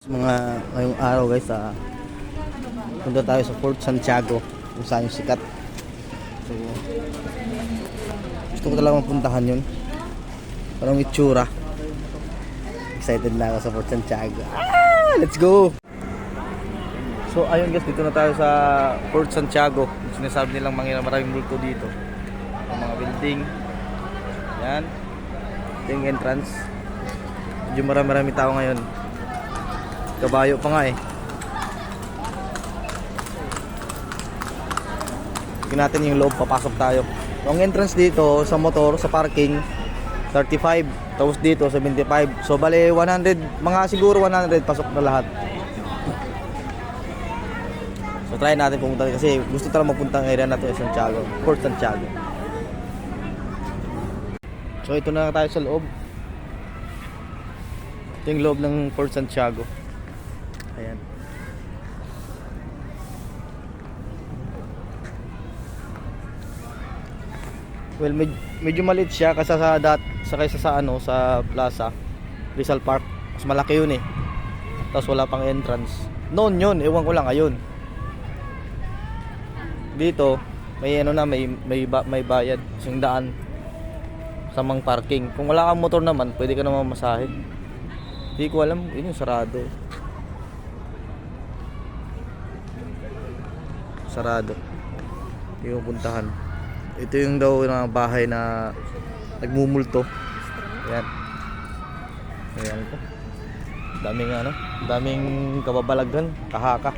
Mga ngayong araw guys, punta tayo sa Fort Santiago kung saan yung sikat. So gusto ko talaga mapuntahan yun. Parang itsura. Excited na ako sa Fort Santiago. Let's go! So ayun guys, dito na tayo sa Fort Santiago. Sinasabi nilang maraming multo dito. Ang mga building. Yan. Ito yung entrance. Medyo marami tao ngayon. Kabayo pa nga eh. Tingnan natin yung loob, papasok tayo. Ang entrance dito sa motor, sa parking 35, tapos dito 75. So bale 100, mga siguro 100 pasok na lahat. So try natin pumunta kasi gusto talaga magpunta ng area na to sa Santiago, Fort Santiago. So ito na tayo sa loob. Ito yung loob ng Fort Santiago. Ayan. Well, medyo maliit siya kasi kaysa sa Plaza Rizal Park. Mas malaki yun eh. Tapos wala pang entrance. Noon yun, ewan ko lang ngayon. Dito, may bayad, isang daan sa mga parking. Kung wala kang motor naman, pwede ka naman masahe. Hindi ko alam, yun yung sarado. Sarado. Hindi ko puntahan. Ito yung daw na bahay na nagmumulto. Ayan. Ayan ito. Daming kababalaghan, kahaka.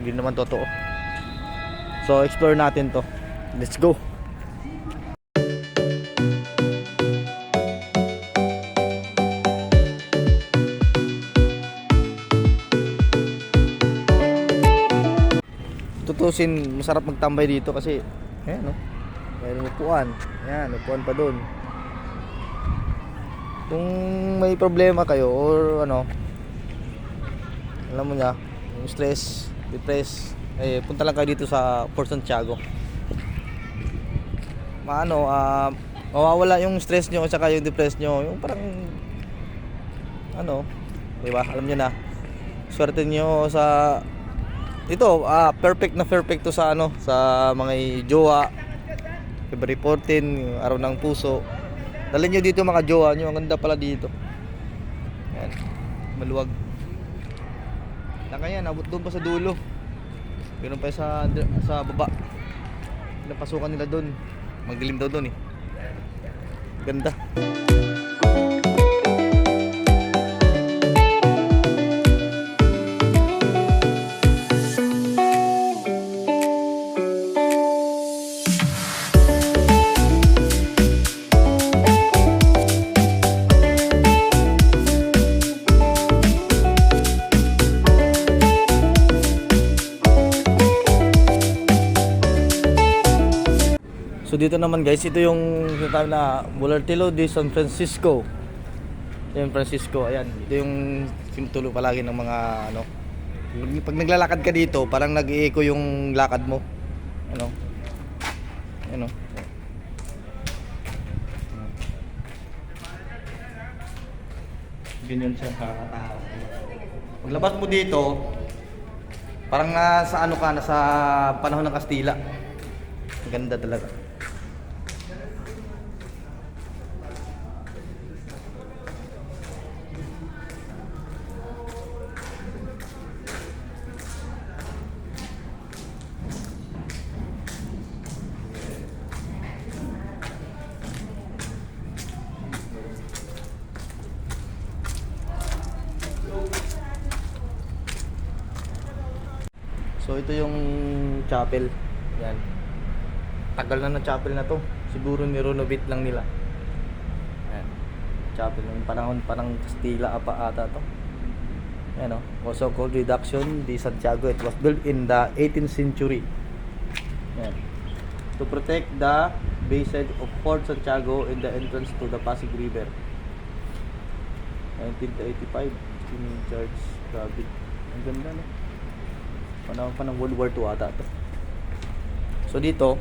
Hindi naman totoo. So explore natin to. Let's go. Tutusin, masarap magtambay dito kasi ayan no. Mayroong upuan. Ayan, upuan pa doon. Kung may problema kayo or alam mo na, yung stress, depress, punta lang kayo dito sa Fort Santiago. Mawawala yung stress nyo at saka yung depress nyo. Yung parang diba? Alam nyo na. Swerte nyo sa ito, perfect to sa sa mga jowa. February 14, araw ng puso. Dalhin nyo dito mga jowa nyo. Ang ganda pala dito. Ayan, maluwag. Yan, abot doon pa sa dulo. Ganoon pa sa baba. Napasukan nila doon. Magdilim daw doon eh. Ganda. So dito naman guys, ito yung tinatawag na Boulevard de San Francisco. San Francisco, ayan. Ito yung pinutulo palagi ng mga pag naglalakad ka dito, parang nag-i-echo yung lakad mo. Ganyan siya kakatao. Paglabas mo dito, parang nasa nasa panahon ng Kastila. Ganda talaga. So ito yung chapel. Yan. Tagal na ng chapel na to. Siguro ni-renovate lang nila. Ayan. Chapel ng panahon pa ng Kastila ata to. Ayan also called Reduction de Santiago. It was built in the 18th century. Ayan. To protect the bayside of Fort Santiago in the entrance to the Pasig River. 1985. King Charles. Grabe. Ang ganda no. Panahon pa ng World War II ata to. So dito,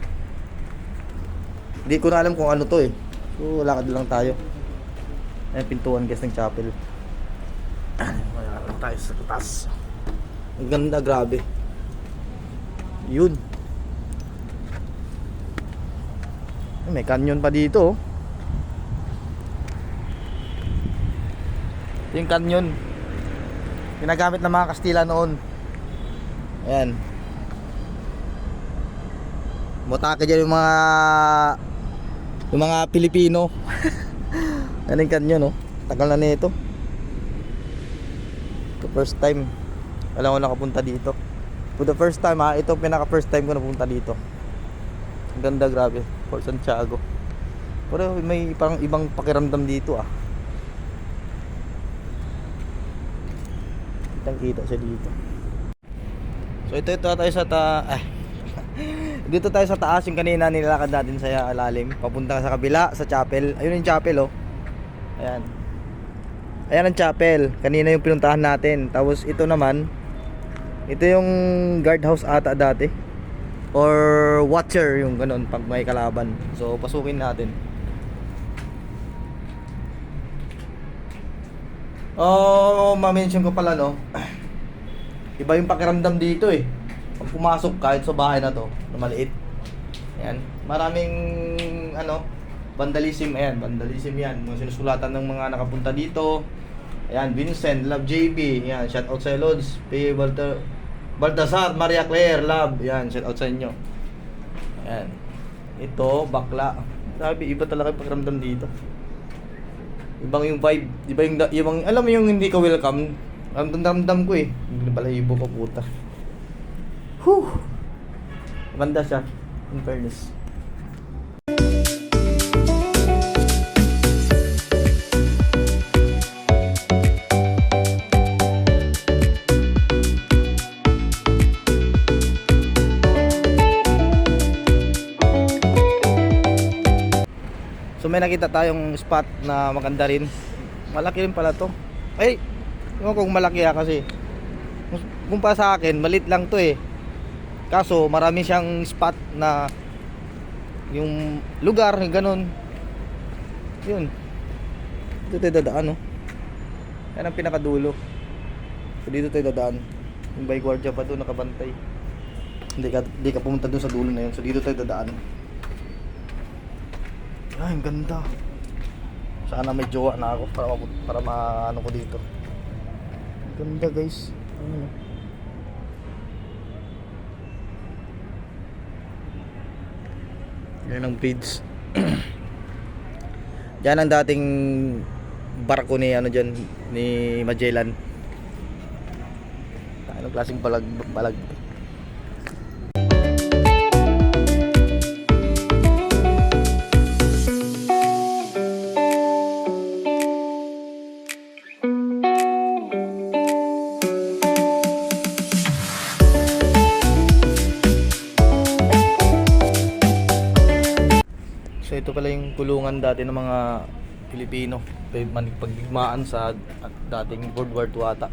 hindi ko na alam kung ano to eh. So lakad lang tayo. Ayan pintuan guys ng chapel. Wala. tayo sa taas. Ang ganda, grabe. Yun. May canyon pa dito. Ito yung canyon. Ginagamit ng mga Kastila noon. Ayan. Mutake dyan yung mga Pilipino. Yan yung canyon, no? Tagal na nito. The first time alam ko nakapunta dito. For the first time ito pinaka first time ko napunta dito. Ang ganda, grabe. Fort Santiago. Pero may parang ibang pakiramdam dito Kitang-kita siya dito. So ito tayo sa dito tayo sa taas, yung kanina nilakad natin sa ilalim, papunta sa kabila sa chapel. Ayun yung chapel, oh. Ayan. Ayan ang chapel. Kanina yung pinuntahan natin. Tapos ito naman, ito yung guardhouse ata dati. Or watcher, yung ganun, pag may kalaban. So pasukin natin. Oh, ma-mention ko pala, no. Iba yung pakiramdam dito eh. Pag pumasok kahit sa bahay na to, na maliit. Ayan. Maraming vandalism. Ayan, vandalism yan. Mga sinusulatan ng mga nakapunta dito. Ayan, Vincent, Love JB. Ayan, shout out sa Lods. P. Baltasar, Maria Claire, Love. Ayan, shout out sa inyo. Ayan. Ito, bakla. Sabi, iba talaga yung pakiramdam dito. Ibang yung vibe. Ibang, alam mo yung hindi ka welcome. Ramdam ko eh. Balahibo ko, puta. Whew. Maganda siya, in fairness. So may nakita tayong spot na maganda rin. Malaki rin pala to. Ay, ewan kung malaki kasi. Kung pa sa akin, malit lang to eh. Kaso marami siyang spot na yung lugar, ganun. Yun. Dito tayo dadaan, no. Yan ang pinakadulo. So dito tayo dadaan. Yung by guardia pa doon nakabantay. Hindi ka pumunta doon sa dulo na yun. So dito tayo dadaan. Ay, ang ganda. Sana may jowa na ako para maano ko dito. Ang ganda, guys. Yan ang bridge. Yan ang dating barko ni ni Magellan. Anong klaseng balag. So ito pala yung kulungan dati ng mga Pilipino, pagdigmaan sa dating World War II ata,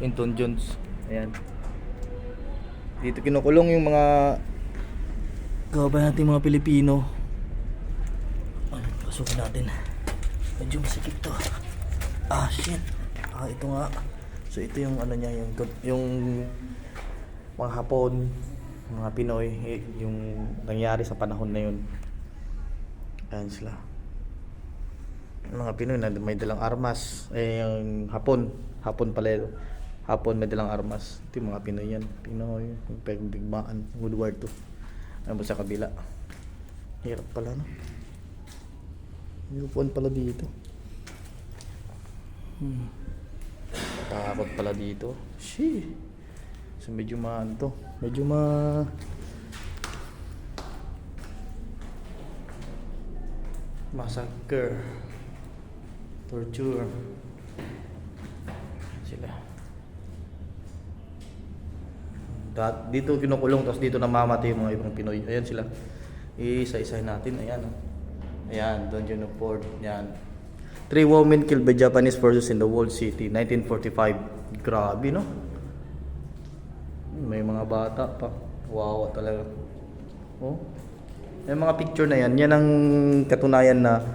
yung Jones. Ayan. Dito kinukulong yung mga kababayan natin mga Pilipino. Pasukin natin. Medyo masikip to. Shit. Ito nga. So ito yung niya, yung mga Hapon, mga Pinoy, yung nangyari sa panahon na yun. Ayan sila. Mga Pinoy na may dalang armas. Yung Hapon pala. Hapon may dalang armas. Ito yung mga Pinoy yan. Pinoy, pagdigmaan, World War II. Ano ba sa kabila? Hirap pala, no? May upuan pala dito. Takot pala dito. Shee. So medyo massacre, torture sila. Dito kinukulong, tapos dito namamatay yung mga ibang Pinoy. Ayan sila. Isa-isahin natin. Ayan. Ayan, Dungeon of Ford. Ayan. 3 women killed by Japanese forces in the walled city, 1945. Grabe, no? May mga bata pa. Wow, talaga. Oh. Yung mga picture na yan ang katunayan na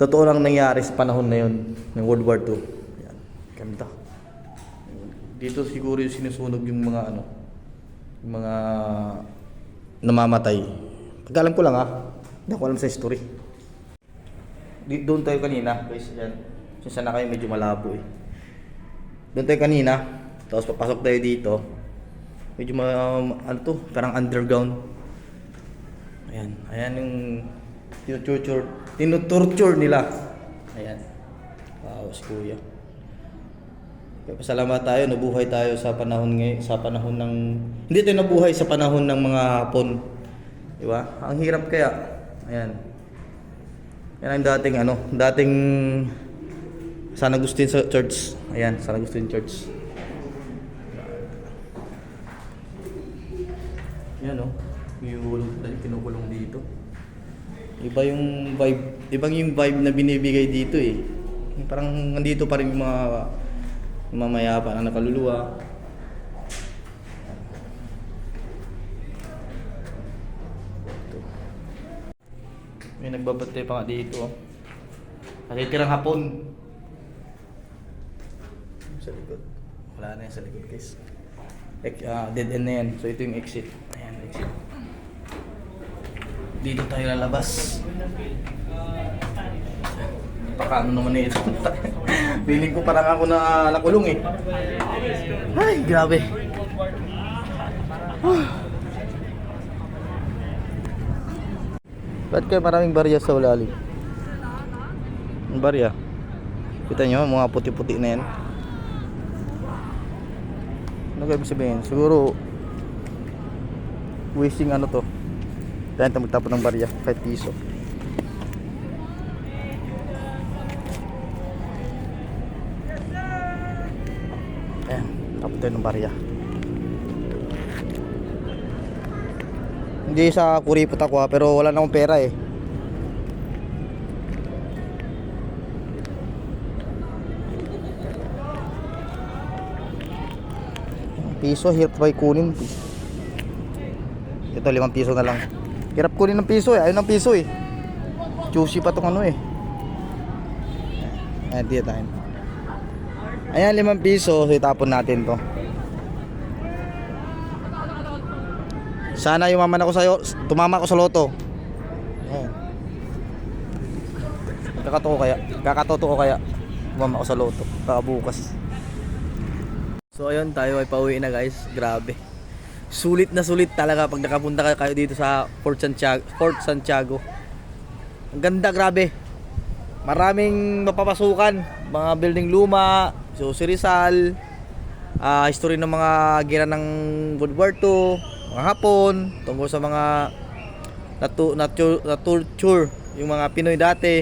totoo lang nangyari sa panahon na yun ng World War II. Yan, ganda. Dito siguro yung sinusunog yung mga ano, yung mga namamatay. Pagkalam ko lang hindi ko alam sa history. Doon tayo kanina, guys, dyan. Sana kayo medyo malabo eh. Doon tayo kanina, tapos papasok tayo dito. Medyo ano to, parang underground. Ayan yung tinutorture nila. Ayan. Wow, si Kuya. Kaya pasalamat tayo, nabuhay tayo sa panahon ng hindi tayo nabuhay sa panahon ng mga Hapon. Di ba? Ang hirap kaya. Ayan. Yan ang dating San Agustin Church. Ayan, San Agustin Church. Yan yung kinukulong dito. Iba yung vibe na binibigay dito eh. Parang nandito pa rin yung mga mamayapa na nakaluluwa. May nagbabantay pa nga dito. Natitirang Hapon. Sa likod. Wala na yan sa likod, guys. Dead end na yan. So ito yung exit. Ayan, exit. Dito tayo lalabas. Pakano naman na ito. Feeling ko parang ako na nakulong eh. Ay, grabe. Ba't kayo maraming barya sa ulalim? Ang barya. Kita nyo, mga puti-puti na yan. Ano kayo sabihin? Siguro wasting ano to. Dahil tayo magtapon ng barya, 5 piso. Ayan, tapon tayo ng barya. Hindi sa kuripot ako pero wala na akong pera eh. Piso, hirap tayo kunin. Ito 5 piso na lang. Hirap kunin ng piso eh, ayun ng piso eh. Juicy pa tong ano eh. Ayan, dito tayo. Ayan, 5 piso, so itapon natin to. Sana yumaman ako sa'yo, tumama ako sa loto. Ayan. Kakatoto ko kaya tumama ako sa loto, kakabukas. So ayun, tayo ay pauwi na guys. Grabe, sulit na sulit talaga pag nakapunta kayo dito sa Fort Santiago. Ang ganda, grabe. Maraming mapapasukan, mga building luma, so si Rizal, history ng mga gira ng World War II, mga Hapon, tungkol sa mga na-torture yung mga Pinoy dati.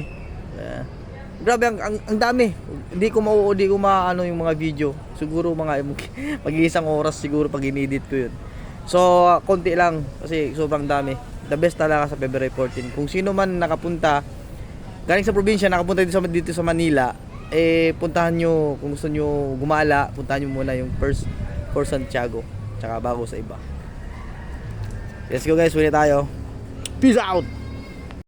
Grabe, ang dami. Hindi ko maano yung mga video. Siguro mga mag-iisang oras siguro pag inedit ko yun. So konti lang kasi sobrang dami. The best talaga sa February 14. Kung sino man nakapunta galing sa probinsya, nakapunta dito sa Manila, eh puntahan nyo. Kung gusto nyo gumala, puntahan nyo muna yung Fort Santiago, tsaka bago sa iba. Let's go guys, ulit tayo. Peace out!